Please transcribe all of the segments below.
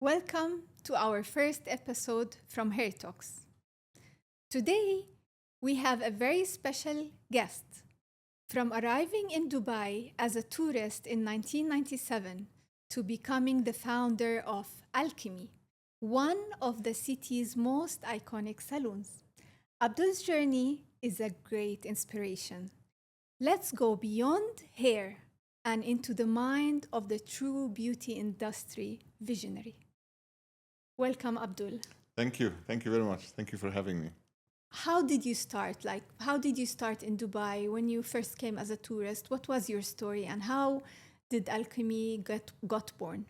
Welcome to our first episode from Hair Talks. Today, we have a very special guest. From arriving in Dubai as a tourist in 1997 to becoming the founder of Alkemy, one of the city's most iconic salons. Abdul's journey is a great inspiration. Let's go beyond hair and into the mind of the true beauty industry visionary. Welcome, Abdul. Thank you. Thank you very much. Thank you for having me. How did you start? How did you start in Dubai when you first came as a tourist? What was your story and how did Alkemy got born?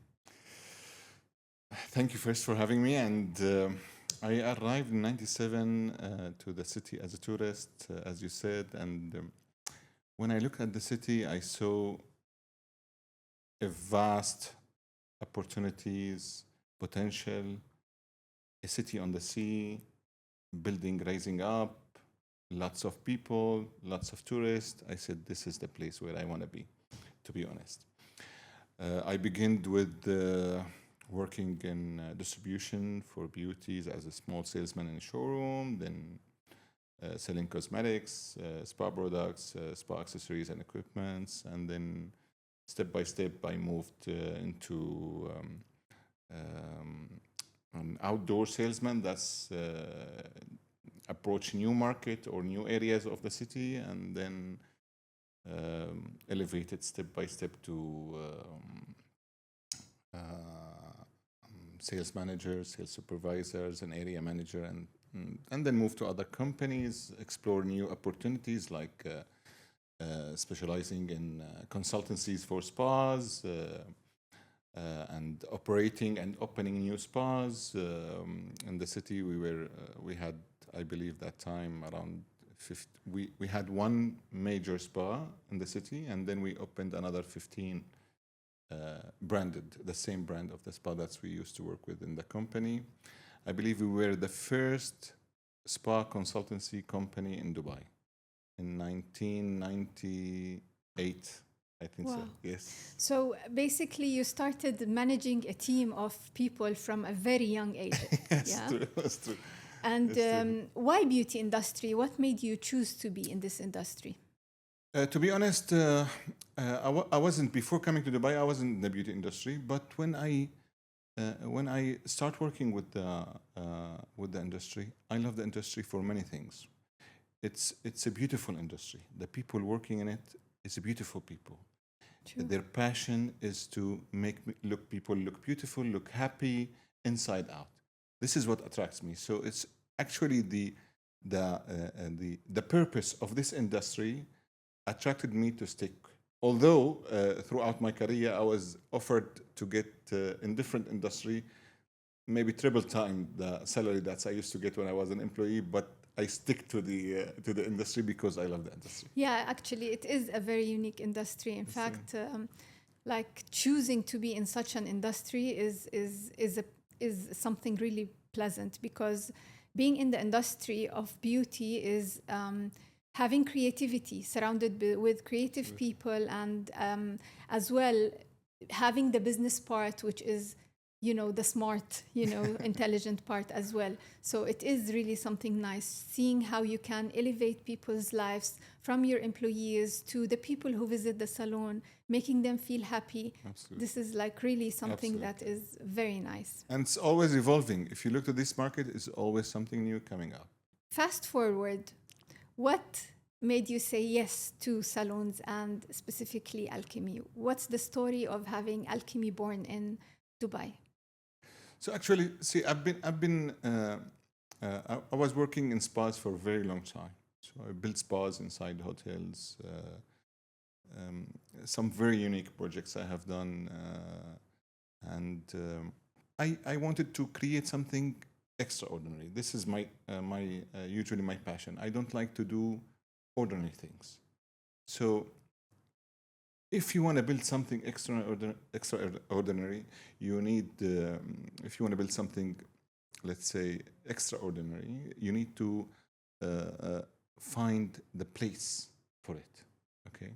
Thank you first for having me. And I arrived in 97 to the city as a tourist, as you said. And when I look at the city, I saw a vast opportunities, potential, a city on the sea, building rising up, lots of people, lots of tourists. I said, this is the place where I want to be honest. I began with working in distribution for beauties as a small salesman in a showroom, then selling cosmetics, spa products, spa accessories and equipments, and then step by step I moved into an outdoor salesman that's approach new market or new areas of the city, and then elevated step by step to sales managers, sales supervisors, and area manager, and then move to other companies, explore new opportunities like specializing in consultancies for spas, and operating and opening new spas in the city. We had, I believe, that time around 50. We had one major spa in the city, and then we opened another 15 branded, the same brand of the spa that we used to work with in the company. I believe we were the first spa consultancy company in Dubai in 1998. I think Wow. so, yes. So basically, you started managing a team of people from a very young age. That's true. That's true. And why beauty industry? What made you choose to be in this industry? To be honest, I wasn't, before coming to Dubai, I wasn't in the beauty industry. But when I start working with the industry, I love the industry for many things. It's a beautiful industry. The people working in it is beautiful people. True. Their passion is to make people look beautiful, look happy inside out. This is what attracts me. So it's actually the purpose of this industry attracted me to stick. Although throughout my career I was offered to get in different industry, maybe triple time the salary that I used to get when I was an employee, but I stick to the industry because I love the industry. Yeah, actually, it is a very unique industry. In fact, like choosing to be in such an industry is something really pleasant, because being in the industry of beauty is having creativity, surrounded with creative people, and as well having the business part, which is the smart, intelligent part as well. So it is really something nice, seeing how you can elevate people's lives, from your employees to the people who visit the salon, making them feel happy. Absolutely. This is like really something Absolutely. that is very nice. And it's always evolving. If you look at this market, it's always something new coming up. Fast forward, what made you say yes to salons and specifically Alkemy? What's the story of having Alkemy born in Dubai? So actually, see, I was working in spas for a very long time. So I built spas inside hotels. Some very unique projects I have done, and I wanted to create something extraordinary. This is usually my passion. I don't like to do ordinary things. So if you want to build something extraordinary, you need, if you want to build something, let's say, extraordinary, you need to find the place for it, okay?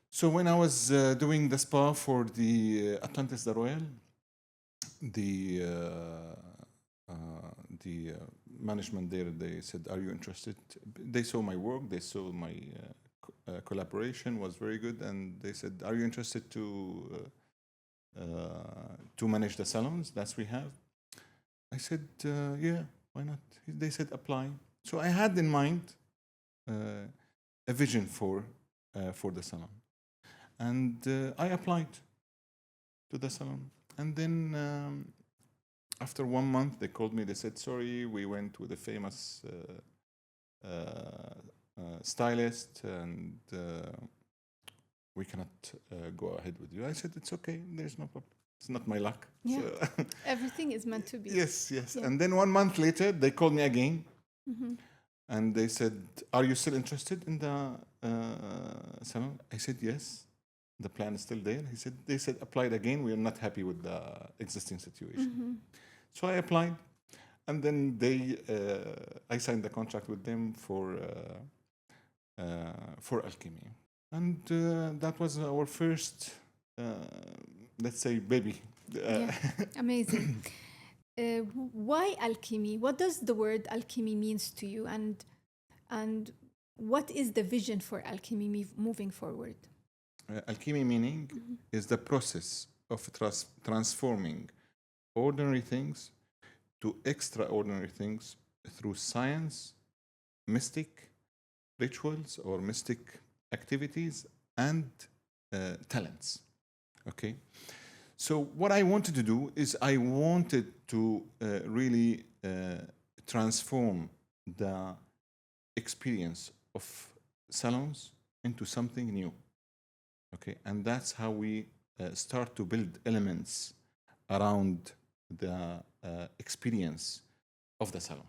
So when I was doing the spa for the Atlantis the Royal, the management there, they said, "Are you interested?" They saw my work, they saw my collaboration was very good, and they said, "Are you interested to manage the salons that we have?" I said, "Yeah, why not?" They said, "Apply." So I had in mind a vision for the salon, and I applied to the salon, and then. After 1 month, they called me. They said, "Sorry, we went with a famous stylist, and we cannot go ahead with you." I said, "It's okay. There's no problem. It's not my luck." Yeah. So Everything is meant to be. yes. Yeah. And then 1 month later, they called me again, and they said, "Are you still interested in the salon?" I said, "Yes. The plan is still there." They said, "Applied again. We are not happy with the existing situation." So I applied, and then I signed the contract with them for Alkemy, and that was our first, let's say, baby. Yeah. Amazing. Why alchemy? What does the word alchemy means to you, and what is the vision for alchemy moving forward? Alchemy meaning is the process of transforming ordinary things to extraordinary things through science, mystic rituals or mystic activities, and talents. Okay? So what I wanted to do is I wanted to really transform the experience of salons into something new. Okay, and that's how we start to build elements around the experience of the salon.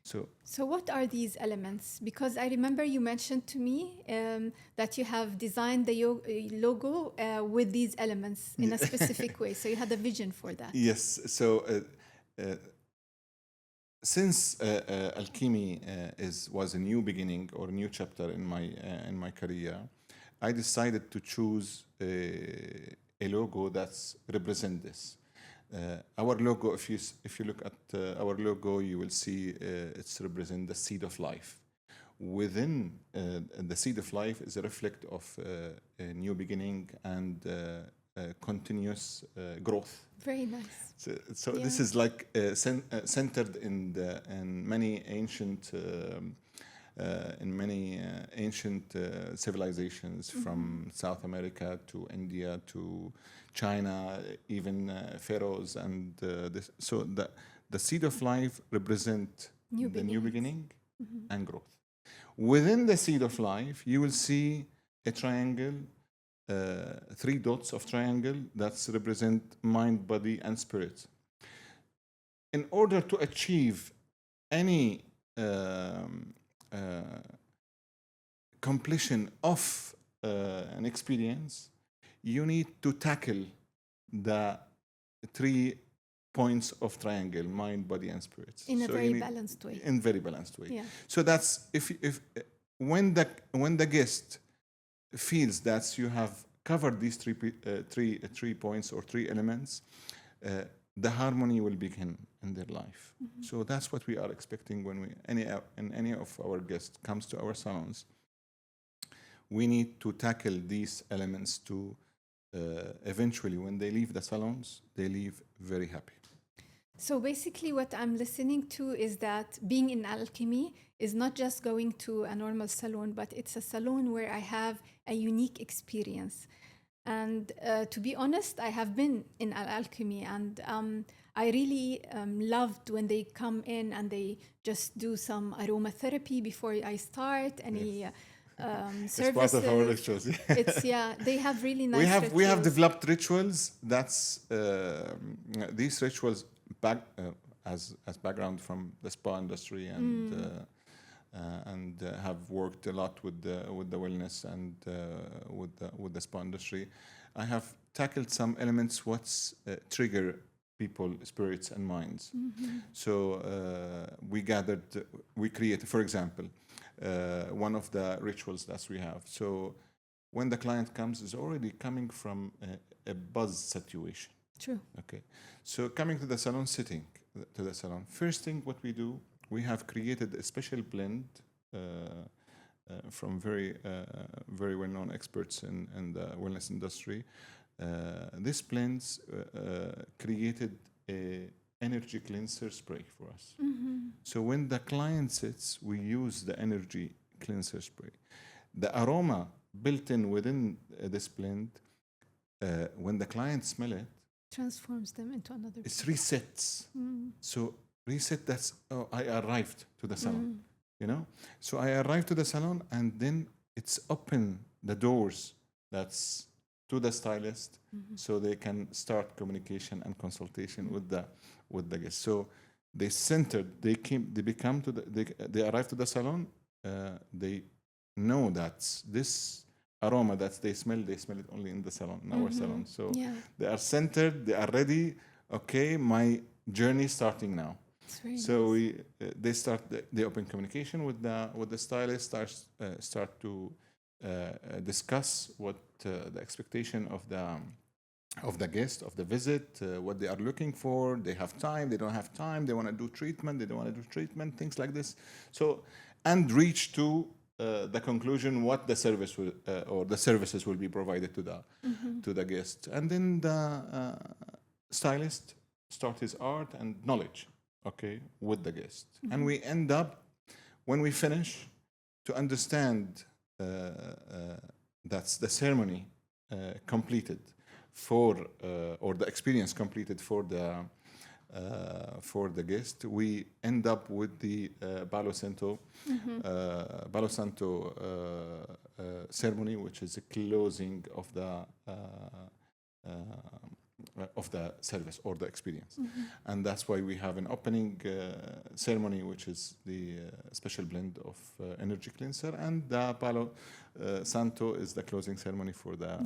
So what are these elements? Because I remember you mentioned to me that you have designed the logo with these elements in a specific way. So you had a vision for that. Yes. So since Alkemy was a new beginning or a new chapter in my career, I decided to choose a logo that's represent this. Our logo, if you look at our logo, you will see it's represent the seed of life. Within the seed of life is a reflect of a new beginning and continuous growth. Very nice. So this is like centered in many ancient civilizations, from South America to India to China, even pharaohs, and this. So the seed of life represent the new beginning and growth. Within the seed of life, you will see a triangle, 3 dots of triangle that represent mind, body, and spirit. In order to achieve any completion of an experience, you need to tackle the 3 points of triangle: mind, body, and spirit. In a very balanced way. In very balanced way. Yeah. So that's if when the guest feels that you have covered these three points or 3 elements, the harmony will begin in their life. So that's what we are expecting when any of our guests comes to our salons. We need to tackle these elements to eventually, when they leave the salons, they leave very happy. So basically what I'm listening to is that being in Alkemy is not just going to a normal salon, but it's a salon where I have a unique experience. And to be honest, I have been in Alkemy, and I really loved when they come in and they just do some aromatherapy before I start any services. It's part of our rituals. They have really nice rituals. We have developed rituals. That's these rituals as background from the spa industry, and have worked a lot with the wellness and with the spa industry. I have tackled some elements what's trigger people, spirits, and minds. So we created, for example, one of the rituals that we have. So when the client comes, is already coming from a buzz situation. True. Okay. So coming to the salon setting, to the salon, first thing what we do, we have created a special blend from very well-known experts in the wellness industry. This blends created a energy cleanser spray for us. So when the client sits, we use the energy cleanser spray. The aroma built in within this blend, when the client smell it, Transforms them into another. it resets. So reset, that's, oh, I arrived to the salon, you know? So I arrived to the salon and then it's open the doors that's to the stylist so they can start communication and consultation with the guest. So they centered, they become to they arrive to the salon, they know that this aroma that they smell it only in the salon, in our salon. So they are centered, they are ready. Okay, my journey starting now. So nice. they start the open communication with the stylist, start to discuss what the expectation of the guest, of the visit, what they are looking for. They have time, they don't have time, they want to do treatment, they don't want to do treatment, things like this. So, and reach to the conclusion what the service will, or the services will be provided to the guest. And then the stylist start his art and knowledge, okay, with the guest. And we end up, when we finish, to understand that's the ceremony completed for, or the experience completed for the guest, we end up with the Palo Santo ceremony, which is a closing of the service or the experience. And that's why we have an opening ceremony, which is the special blend of energy cleanser, and the Palo Santo is the closing ceremony for the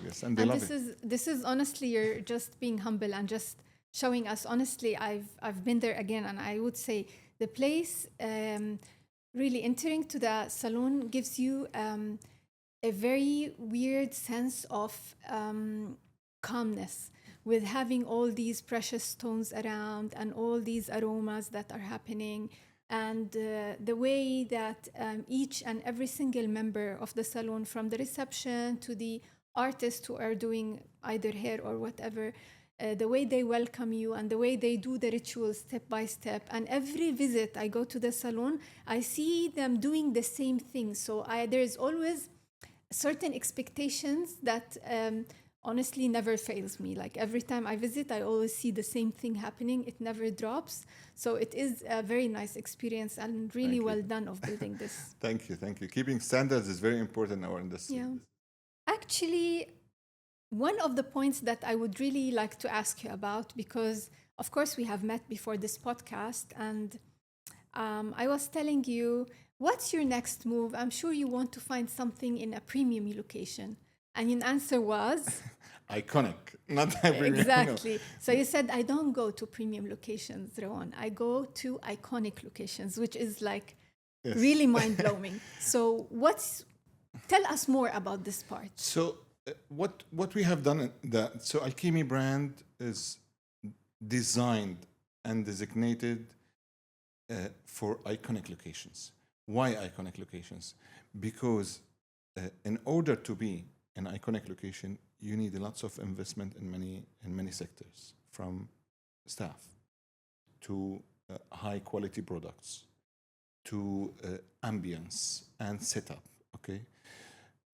guests, and they love it. This is honestly, you're just being humble and just showing us. Honestly, I've been there again, and I would say the place, really entering to the salon gives you a very weird sense of calmness, with having all these precious stones around and all these aromas that are happening, and the way that each and every single member of the salon, from the reception to the artists who are doing either hair or whatever, the way they welcome you and the way they do the rituals step by step. And every visit I go to the salon, I see them doing the same thing. So there's always certain expectations that honestly never fails me. Like every time I visit, I always see the same thing happening. It never drops. So it is a very nice experience and really well done of building this. Thank you. Keeping standards is very important in our industry. Yeah. Actually, one of the points that I would really like to ask you about, because of course we have met before this podcast, and I was telling you, what's your next move? I'm sure you want to find something in a premium location. And your answer was? Iconic, not premium. Exactly. So you said, I don't go to premium locations, Rowan. I go to iconic locations, which is like really mind-blowing. So tell us more about this part. So what we have done, so Alkemy brand is designed and designated for iconic locations. Why iconic locations? Because in order to be an iconic location, you need lots of investment in many sectors, from staff to high quality products to ambience and setup. Okay,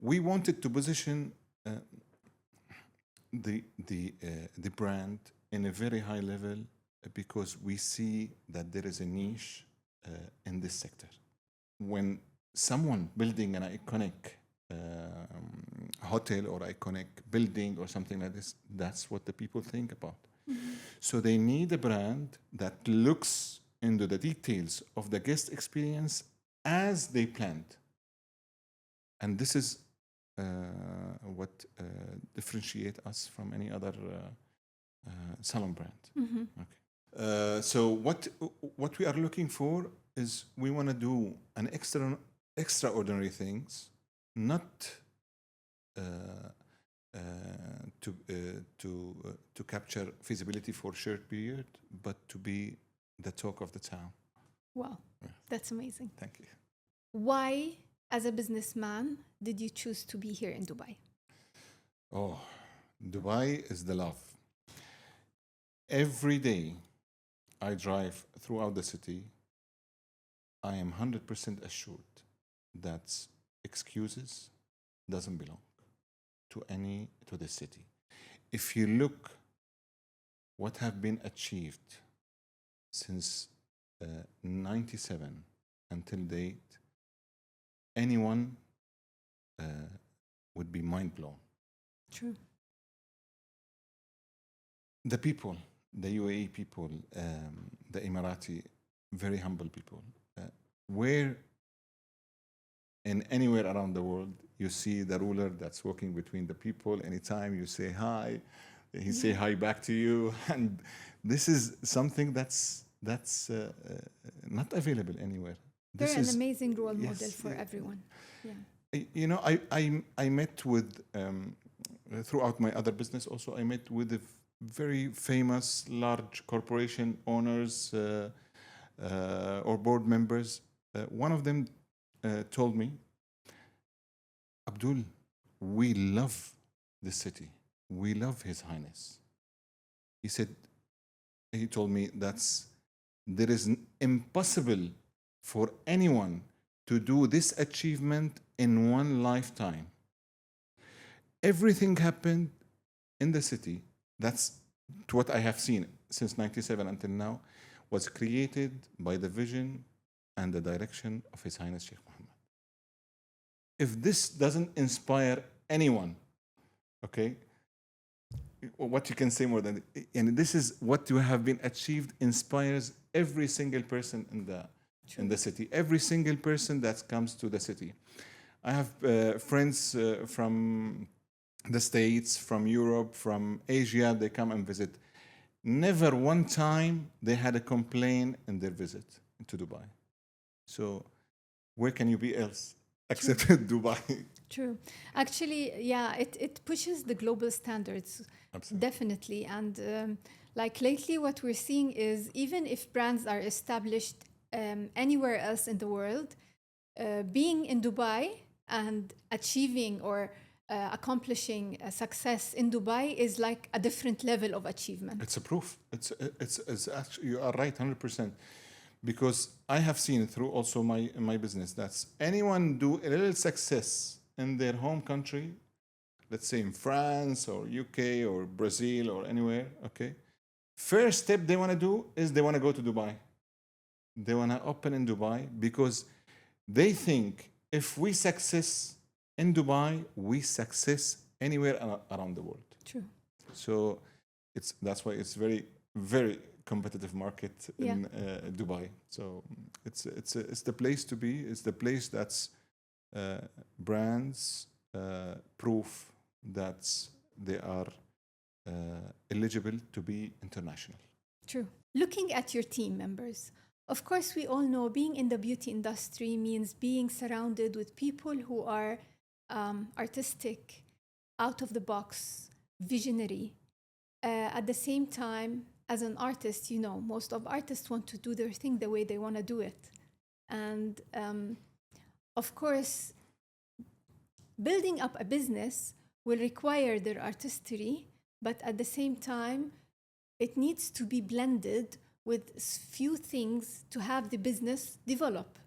we wanted to position the brand in a very high level because we see that there is a niche in this sector. When someone building an iconic hotel or iconic building or something like this, that's what the people think about. So they need a brand that looks into the details of the guest experience as they planned. And this is what differentiate us from any other salon brand. Okay. So what we are looking for is we want to do an extraordinary things, not to capture feasibility for a short period, but to be the talk of the town. Wow, that's amazing. Thank you. Why, as a businessman, did you choose to be here in Dubai? Oh, Dubai is the love. Every day I drive throughout the city, I am 100% assured that excuses doesn't belong to the city. If you look what have been achieved since 97 until date, anyone would be mind blown. True. The people, the UAE people, the Emirati, very humble people. Where in anywhere around the world you see the ruler that's walking between the people, anytime you say hi, he say hi back to you, and this is something that's not available anywhere. They're This an is amazing role model yes, for everyone. Yeah. you know, I met with throughout my other business also, I met with the very famous large corporation owners or board members. One of them told me, Abdul, we love the city. We love His Highness. He said, he told me there is impossible for anyone to do this achievement in one lifetime. Everything happened in the city. That's what I have seen since 97 until now, was created by the vision and the direction of His Highness Sheikh Mohammed. If this doesn't inspire anyone, okay, what you can say more than, and this is what you have been achieved, inspires every single person in the city, every single person that comes to the city. I have friends from the States, from Europe, from Asia. They come and visit. Never one time they had a complaint in their visit to Dubai. So where can you be else except Dubai? True. Actually, yeah, it pushes the global standards. Absolutely. Definitely. And like lately, what we're seeing is even if brands are established anywhere else in the world, being in Dubai and achieving or accomplishing a success in Dubai is like a different level of achievement. It's a proof. It's actually, you are right 100%. Because I have seen through also my business that anyone do a little success in their home country, let's say in France or UK or Brazil or anywhere, okay? First step they want to do is they want to go to Dubai. They want to open in Dubai because they think if we success in Dubai, we success anywhere around the world. True. So that's why it's very, very competitive market in Dubai. So it's the place to be. It's the place that's brands proof that they are eligible to be international. True. Looking at your team members, of course, we all know being in the beauty industry means being surrounded with people who are artistic, out of the box, visionary. At the same time, as an artist, you know, most of artists want to do their thing the way they want to do it. And of course, building up a business will require their artistry, but at the same time, it needs to be blended with few things to have the business develop.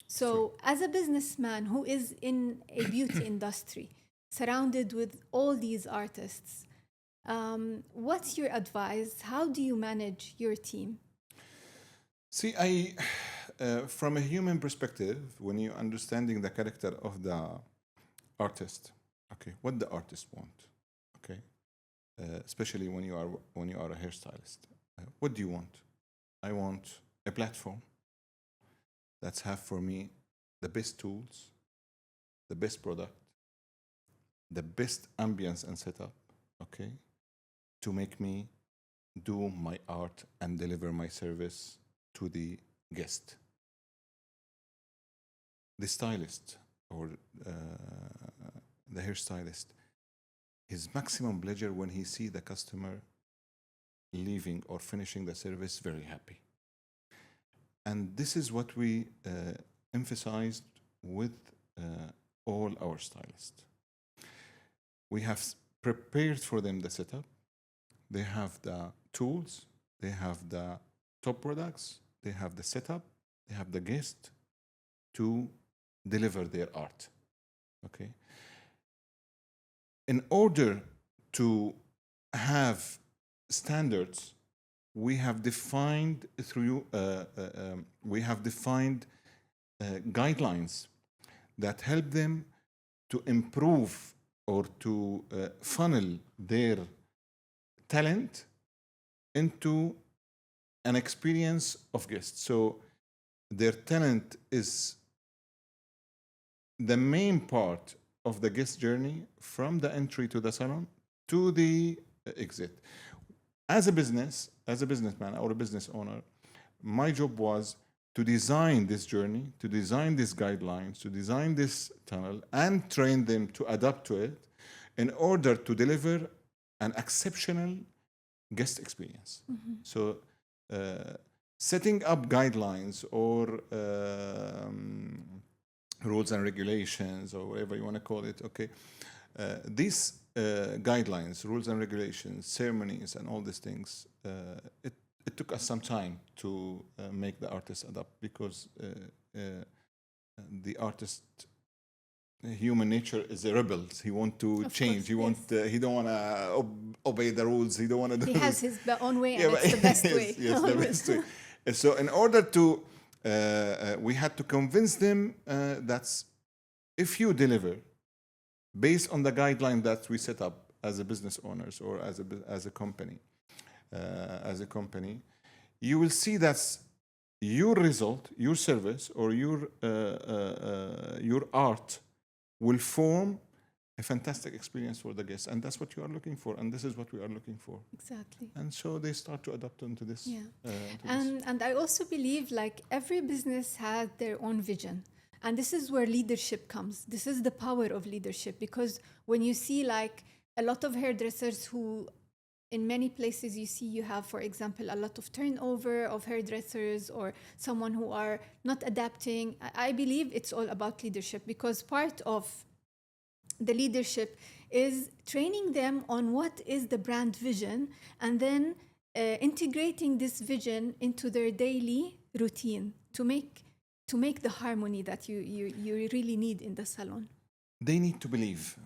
So as a businessman who is in a beauty industry, surrounded with all these artists, what's your advice? How do you manage your team? See, from a human perspective, when you're understanding the character of the artist, okay, what the artist want, okay, especially when you are a hairstylist, what do you want? I want a platform that's have for me the best tools, the best product, the best ambience and setup, okay, to make me do my art and deliver my service to the guest. The stylist or the hairstylist, his maximum pleasure when he see the customer leaving or finishing the service very happy. And this is what we emphasized with all our stylists. We have prepared for them the setup. They have the tools, they have the top products, they have the setup, they have the guest to deliver their art. Okay. In order to have standards, we have defined guidelines that help them to improve or to funnel their talent into an experience of guests. So their talent is the main part of the guest journey from the entry to the salon to the exit. As a businessman or a business owner, my job was to design this journey, to design these guidelines, to design this tunnel, and train them to adapt to it in order to deliver an exceptional guest experience. Mm-hmm. So, setting up guidelines or rules and regulations, or whatever you want to call it, okay, these guidelines, rules and regulations, ceremonies, and all these things, it took us some time to make the artist adapt, because the artist, human nature is a rebel. He wants to change. He don't want to obey the rules. He don't want to. He has his own way, and it's the best way. Yes, the best way. So, in order to, we had to convince them that if you deliver based on the guideline that we set up as a business owners or as a company, you will see that your result, your service, or your art will form a fantastic experience for the guests, and that's what you are looking for, and this is what we are looking for. Exactly. And so they start to adapt into this. Yeah. And I also believe, like, every business has their own vision. And this is where leadership comes. This is the power of leadership, because when you see, like, a lot of hairdressers who, in many places you have, for example, a lot of turnover of hairdressers or someone who are not adapting. I believe it's all about leadership, because part of the leadership is training them on what is the brand vision, and then integrating this vision into their daily routine to make the harmony that you really need in the salon. They need to believe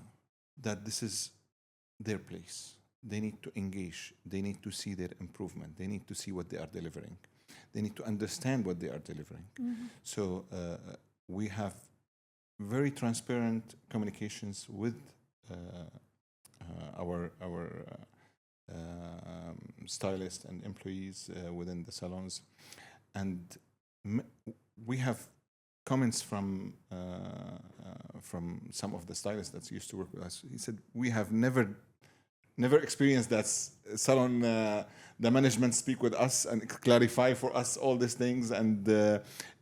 that this is their place. They need to engage. They need to see their improvement. They need to see what they are delivering. They need to understand what they are delivering. Mm-hmm. So we have very transparent communications with our stylists and employees within the salons, and we have comments from some of the stylists that used to work with us. He said, we have never experienced that salon, the management speak with us and clarify for us all these things, and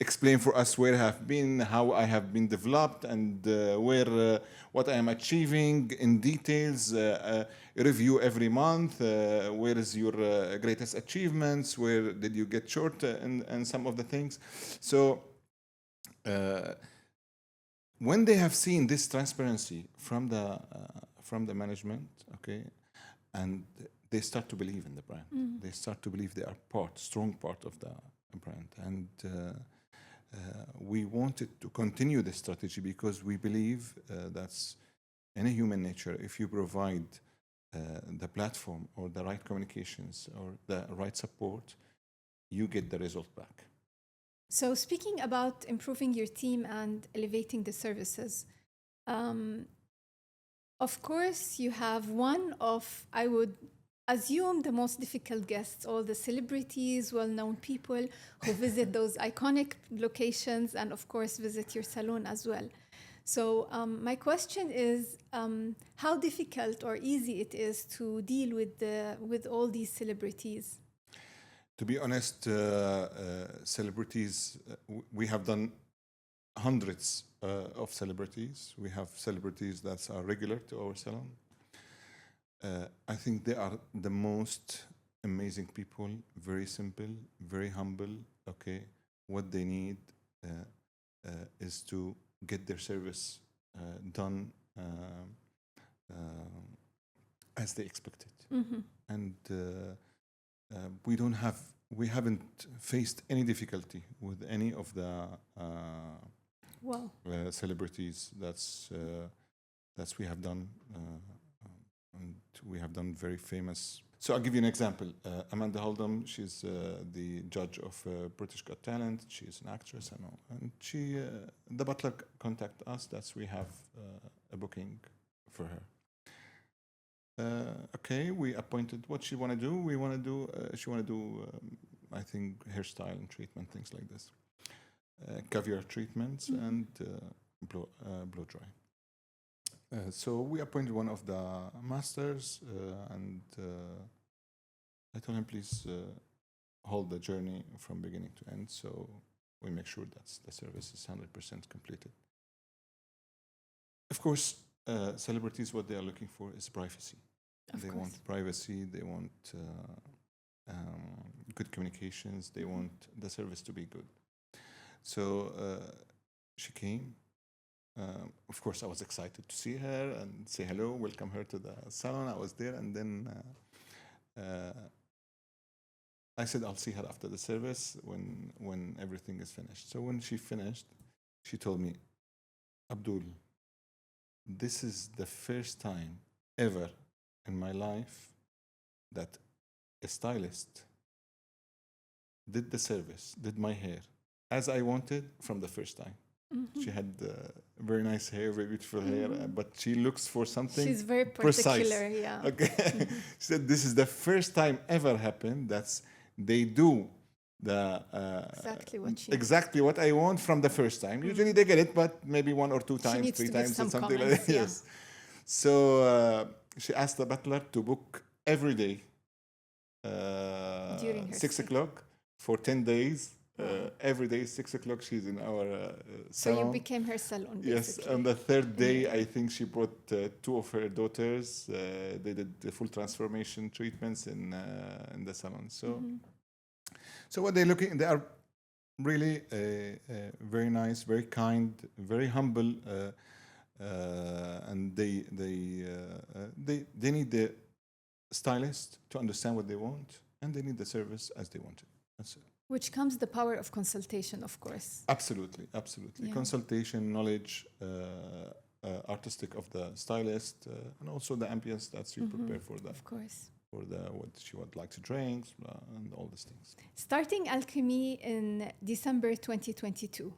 explain for us where I have been, how I have been developed, and what I am achieving in details, review every month, where is your greatest achievements, where did you get short, and some of the things. So when they have seen this transparency from the management, okay, and they start to believe in the brand. Mm-hmm. They start to believe they are strong part of the brand. And we wanted to continue this strategy because we believe that's in a human nature. If you provide the platform or the right communications or the right support, you get the result back. So speaking about improving your team and elevating the services, of course, you have one of, I would assume, the most difficult guests, all the celebrities, well-known people who visit those iconic locations and, of course, visit your salon as well. So my question is how difficult or easy it is to deal with all these celebrities? To be honest, celebrities, we have done hundreds of celebrities. We have celebrities that are regular to our salon. I think they are the most amazing people, very simple, very humble. Okay, what they need is to get their service done as they expected, and we don't have, we haven't faced any difficulty with any of the Wow. celebrities that's we have done, and we have done very famous. So I'll give you an example. Amanda Holdham, she's the judge of British Got Talent. She's an actress and all. And she, the butler contact us that we have a booking for her. Okay, we appointed what she want to do. We want to do, she want to do, I think, hairstyle and treatment, things like this. Caviar treatments and blow dry. So we appointed one of the masters, and I told him, please hold the journey from beginning to end, so we make sure that the service is 100% completed. Of course, celebrities, what they are looking for is privacy. They want privacy, they want good communications, they want the service to be good. So she came. Of course, I was excited to see her and say hello, welcome her to the salon. I was there, and then I said I'll see her after the service when everything is finished. So when she finished, she told me, Abdul, this is the first time ever in my life that a stylist did the service, did my hair as I wanted from the first time. She had very nice hair, very beautiful hair, but she looks for something. She's very precise. particular, yeah. Okay. She said this is the first time ever happened that they do the exactly what I want from the first time. Usually they get it, but maybe 1 or 2 times, 3 times, or something like that. Yeah. Yes. So she asked the butler to book every day, during her 6 stay. o'clock for 10 days. Every day, 6 o'clock, she's in our salon. So you became her salon, basically. Yes, on the 3rd day, I think she brought 2 of her daughters. They did the full transformation treatments in the salon. So, so what they're looking, they are really very nice, very kind, very humble, and they need the stylist to understand what they want, and they need the service as they want it. That's it. Which comes the power of consultation, of course. Absolutely, absolutely. Yeah. Consultation, knowledge, artistic of the stylist, and also the ambience that you prepare for that. Of course. For the what she would like to drink, and all these things. Starting Alkemy in December 2022,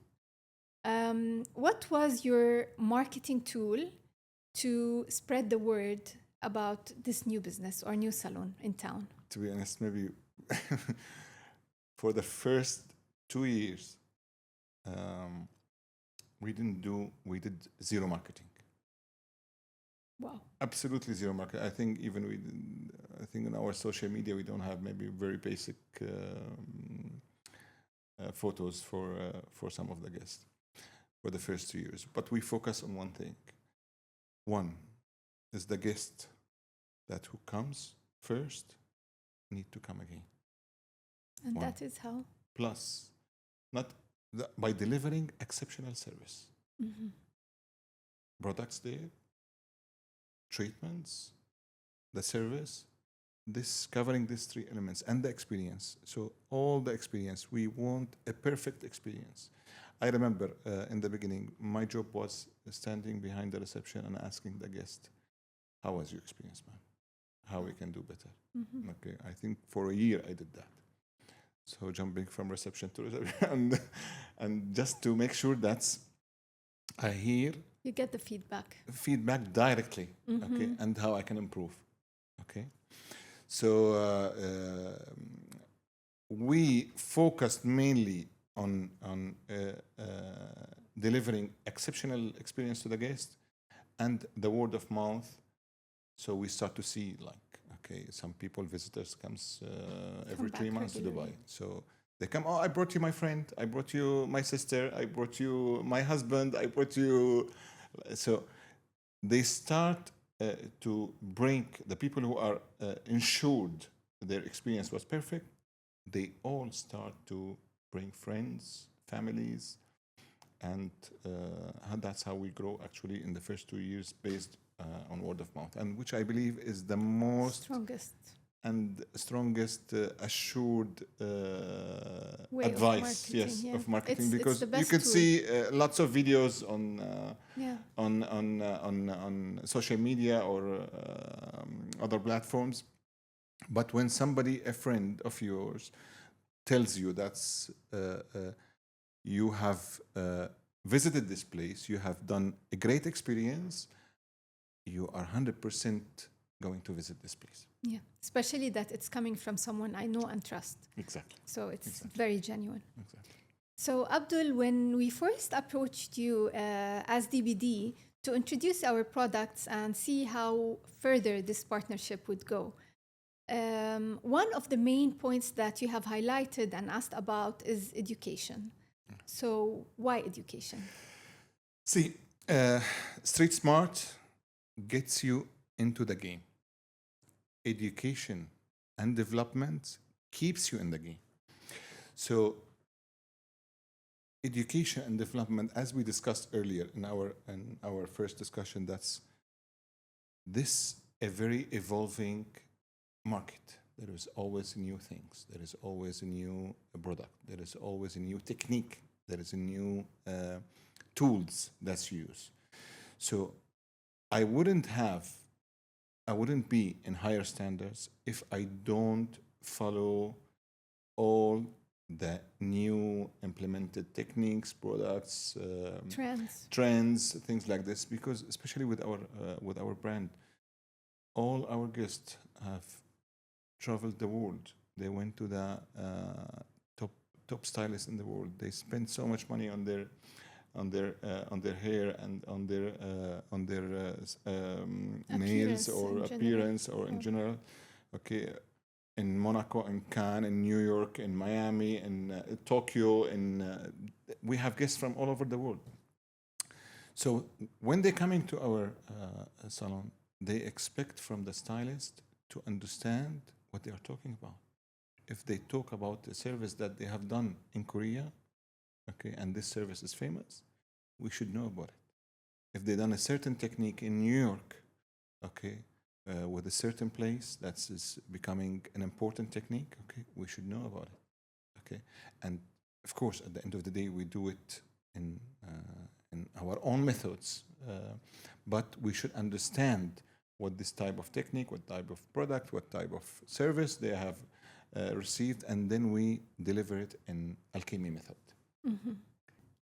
what was your marketing tool to spread the word about this new business or new salon in town? To be honest, maybe for the first 2 years, we did zero marketing. Wow. Absolutely zero marketing. I think even I think in our social media, we don't have maybe very basic photos for some of the guests for the first 2 years. But we focus on one thing. One is the guest that who comes first need to come again. And that is how? Plus, by delivering exceptional service. Products there, treatments, the service, this covering these 3 elements, and the experience. So all the experience, we want a perfect experience. I remember in the beginning, my job was standing behind the reception and asking the guest, how was your experience, man? How we can do better? Okay, I think for a year I did that. So jumping from reception to reception, and just to make sure that I hear. You get the feedback. Feedback directly, okay, and how I can improve, okay. So we focused mainly on delivering exceptional experience to the guest and the word of mouth. So we start to see okay, some people, visitors comes every 3 months to Dubai. So they come, oh, I brought you my friend, I brought you my sister, I brought you my husband, I brought you. So they start to bring the people who are insured their experience was perfect, they all start to bring friends, families, and that's how we grow actually in the first 2 years based on word of mouth, and which I believe is the most Strongest and strongest assured way advice, of marketing. yes, Yeah. of marketing, It's because the you best can tool. see lots of videos Yeah. on social media or other platforms, but when somebody, a friend of yours, tells you that's you have visited this place, you have done a great experience, you are 100% going to visit this place. Yeah. Especially that it's coming from someone I know and trust. Exactly. So it's Exactly. very genuine. Exactly. So, Abdul, when we first approached you as DBD to introduce our products and see how further this partnership would go, one of the main points that you have highlighted and asked about is education. So, why education? See, Street Smart gets you into the game. Education and development keeps you in the game. So, education and development, as we discussed earlier in our first discussion, that's this a very evolving market. There is always new things. There is always a new product. There is always a new technique. There is a new tools that's used. So I wouldn't be in higher standards if I don't follow all the new implemented techniques, products, trends, things like this. Because especially with our brand, all our guests have traveled the world. They went to the top stylists in the world. They spend so much money on their hair and on their nails or appearance or in general. Okay, in Monaco, in Cannes, in New York, in Miami, in Tokyo, we have guests from all over the world. So when they come into our salon, they expect from the stylist to understand what they are talking about. If they talk about a service that they have done in Korea, okay, and this service is famous, we should know about it. If they've done a certain technique in New York, okay, with a certain place that is becoming an important technique, okay, we should know about it, okay. And of course, at the end of the day, we do it in our own methods, but we should understand what this type of technique, what type of product, what type of service they have received, and then we deliver it in Alkemy method. Mm-hmm.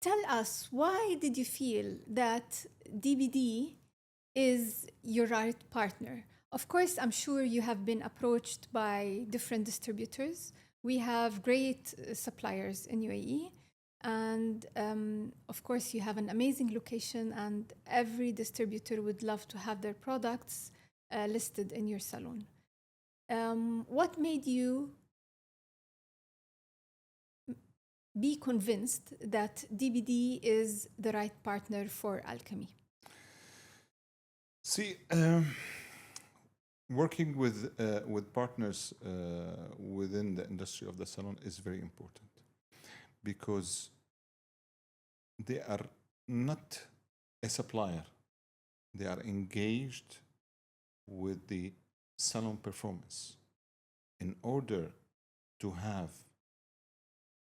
Tell us, why did you feel that DBD is your right partner? Of course, I'm sure you have been approached by different distributors. We have great suppliers in UAE. And of course, you have an amazing location, and every distributor would love to have their products listed in your salon. What made you be convinced that DBD is the right partner for Alkemy? See, working with partners within the industry of the salon is very important, because they are not a supplier. They are engaged with the salon performance. In order to have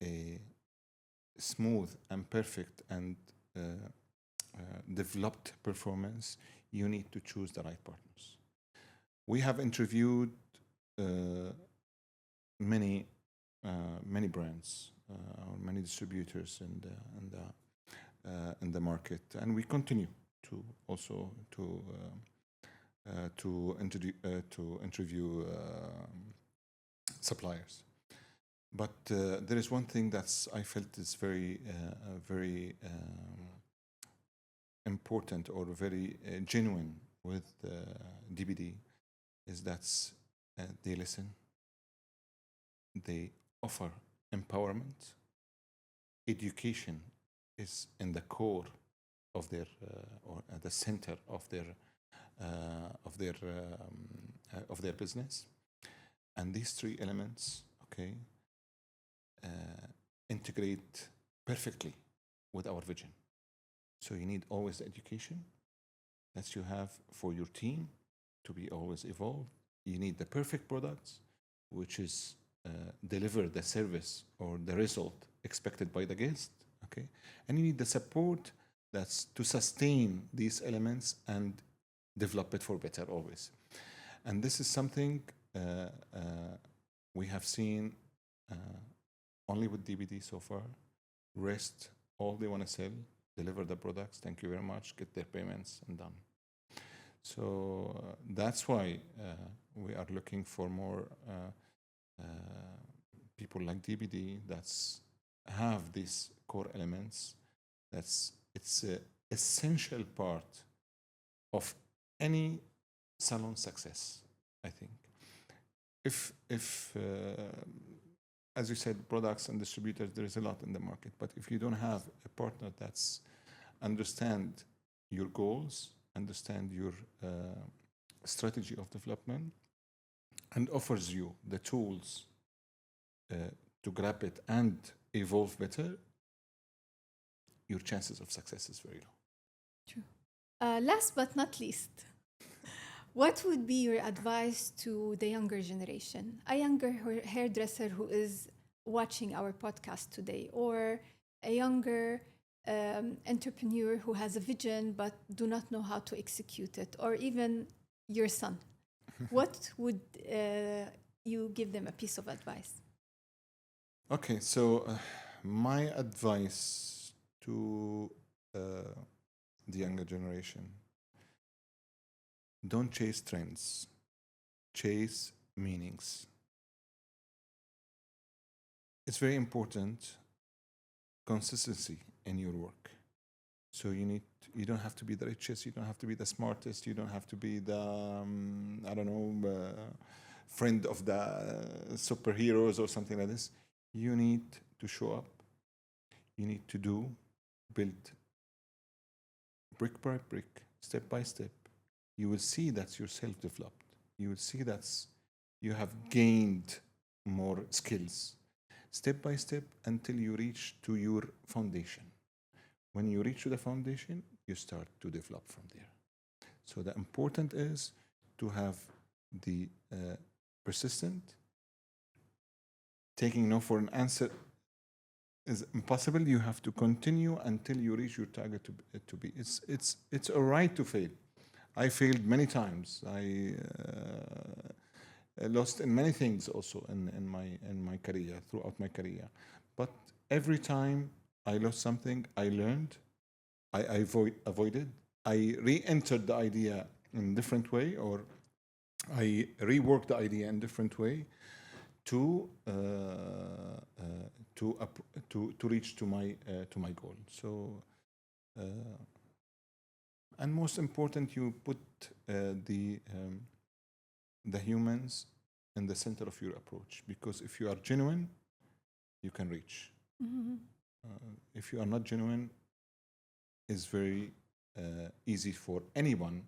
a smooth and perfect and developed performance, you need to choose the right partners. We have interviewed many brands, many distributors in the market, and we continue to also to interview suppliers. But there is one thing that's I felt is very important or very genuine with DBD, is that they listen, they offer empowerment, education is in the core of their or at the center of their of their business. And these three elements, okay, integrate perfectly with our vision. So you need always the education that you have for your team to be always evolved. You need the perfect products, which is deliver the service or the result expected by the guest, okay? And you need the support that's to sustain these elements and develop it for better always. And this is something we have seen only with DBD so far. Rest, all they want to sell, deliver the products, thank you very much, get their payments, and done. So that's why we are looking for more people like DBD that's have these core elements. It's an essential part of any salon success, I think. If as you said, products and distributors, there is a lot in the market. But if you don't have a partner that's understand your goals, understand your strategy of development, and offers you the tools to grab it and evolve better, your chances of success is very low. True. Last but not least, what would be your advice to the younger generation, a younger hairdresser who is watching our podcast today, or a younger entrepreneur who has a vision but do not know how to execute it, or even your son? What would you give them a piece of advice? Okay, so my advice to the younger generation: don't chase trends, chase meanings. It's very important, consistency in your work. So you don't have to be the richest, you don't have to be the smartest, you don't have to be the, friend of the superheroes or something like this. You need to show up. You need to build brick by brick, step by step. You will see that you're self-developed. You will see that you have gained more skills, step by step, until you reach to your foundation. When you reach to the foundation, you start to develop from there. So the important is to have the persistent. Taking no for an answer is impossible. You have to continue until you reach your target to be. It's all right to fail. I failed many times. I lost in many things also in my career, throughout my career. But every time I lost something, I learned, I avoided, I re-entered the idea in a different way, or I reworked the idea in a different way to reach to my goal. So, and most important, you put the humans in the center of your approach, because if you are genuine, you can reach. Mm-hmm. If you are not genuine, it's very easy for anyone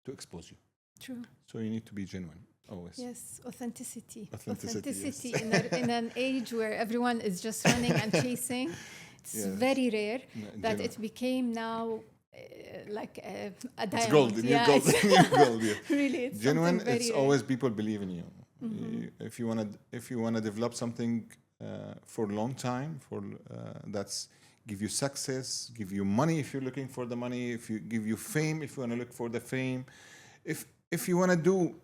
to expose you. True. So you need to be genuine always. Yes, authenticity. Authenticity, yes. in an age where everyone is just running and chasing, it's Yes. very rare that Genuine. it became now like a diamond. It's gold. New Yeah, gold. it's- New gold. Yeah. really, it's Genuine. something very It's rare. always people believe in you. Mhm. If you wanna develop something for a long time, that's give you success, give you money if you're looking for the money, if you give you fame, if you wanna look for the fame, if you wanna do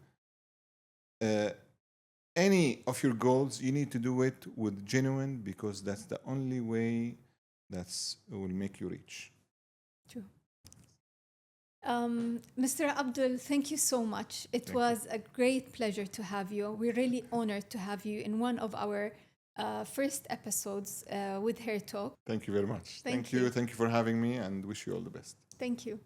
any of your goals, you need to do it with genuine, because that's the only way will make you reach. True. Mr. Abdul, thank you so much. It Thank was a great pleasure to have you. We're really honored to have you in one of our first episodes with Hair Talk. Thank you very much. Thank you. Thank you for having me, and wish you all the best. Thank you.